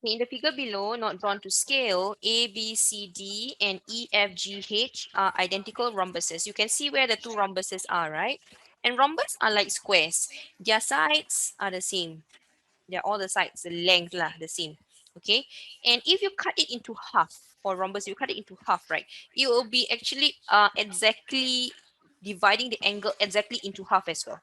In the figure below, not drawn to scale, A, B, C, D, and E, F, G, H are identical rhombuses. You can see where the two rhombuses are, right? And rhombus are like squares. Their sides are the same. They're all the sides, the length lah, the same. Okay. And if you cut it into half for rhombus, you cut it into half, right? It will be actually exactly dividing the angle exactly into half as well.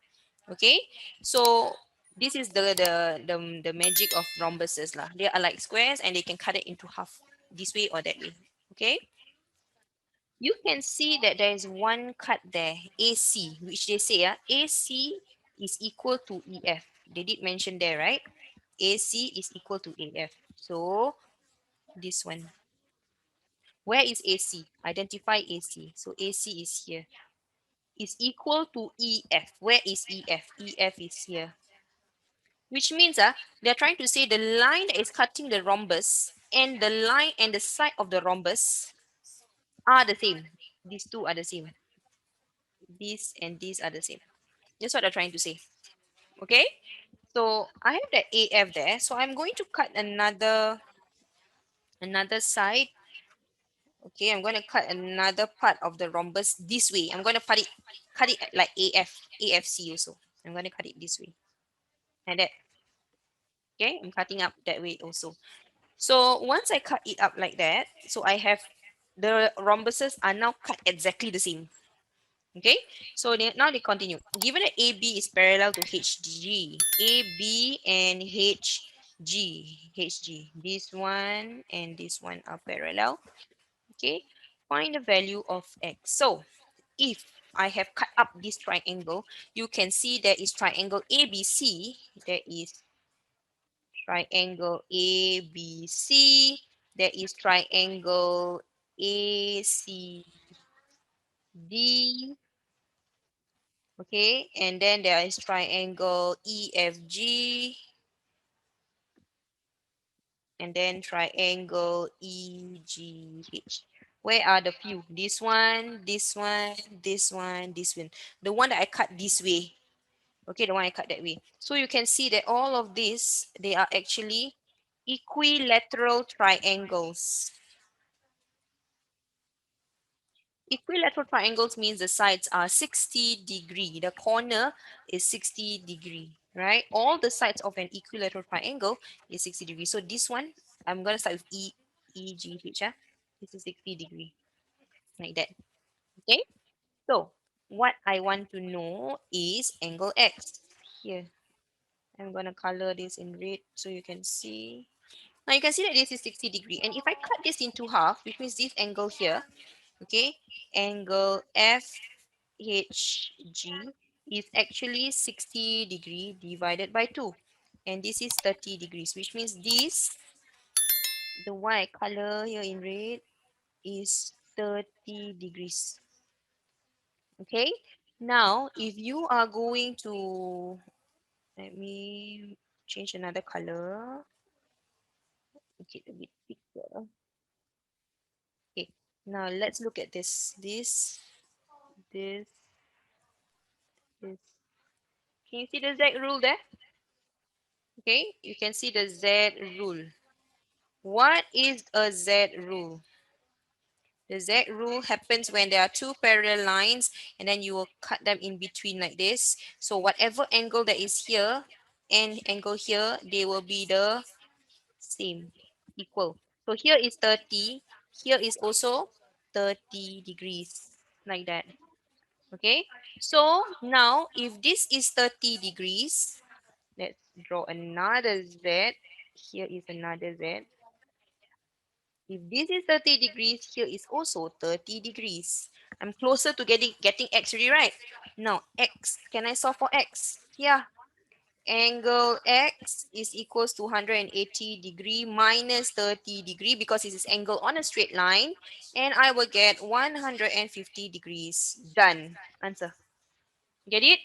Okay. So this is the magic of rhombuses lah. They are like squares and they can cut it into half this way or that way. Okay. You can see that there is one cut there, AC, which they say AC is equal to EF. They did mention there, right? AC is equal to AF. So this one. Where is AC? Identify AC. So AC is here. Is equal to EF. Where is EF? EF is here. Which means they're trying to say the line that is cutting the rhombus and the line and the side of the rhombus are the same. These two are the same. These and these are the same. That's what they're trying to say. Okay? So I have the AF there. So I'm going to cut another side. Okay, I'm going to cut another part of the rhombus this way. I'm going to cut it like AFC also. I'm going to cut it this way. Like that. Okay, I'm cutting up that way also. So once I cut it up like that, so I have the rhombuses are now cut exactly the same. Okay, so now they continue. Given that AB is parallel to HG, AB and HG, this one and this one are parallel. Okay, find the value of X. So if I have cut up this triangle, you can see there is triangle ABC. There is triangle ABC. There is triangle ACD. Okay, and then there is triangle EFG, and then triangle EGH. Where are the few? This one, this one, this one, this one. The one that I cut this way. Okay, the one I cut that way. So you can see that all of these, they are actually equilateral triangles. Equilateral triangles means the sides are 60 degree. The corner is 60 degree, right? All the sides of an equilateral triangle is 60 degree. So this one, I'm going to start with EGH. This is 60 degree, like that. Okay. So what I want to know is angle X. Here, I'm going to color this in red so you can see. Now you can see that this is 60 degree. And if I cut this into half, which means this angle here, okay, angle FHG is actually 60 degree divided by 2. And this is 30 degrees, which means this, the white color here in red, is 30 degrees. Okay, now if you are going to, let me change another color, make it a bit bigger. Okay, now let's look at this, this. Can you see the Z rule there? Okay, you can see the Z rule. What is a Z rule? The Z rule happens when there are two parallel lines and then you will cut them in between like this. So whatever angle that is here and angle here, they will be the same, equal. So here is 30, here is also 30 degrees, like that. Okay, so now if this is 30 degrees, let's draw another Z. Here is another Z. If this is 30 degrees, here is also 30 degrees. I'm closer to getting X already, right? Now, X. Can I solve for X? Yeah. Angle X is equals to 180 degree minus 30 degree because it is angle on a straight line. And I will get 150 degrees. Done. Answer. Get it?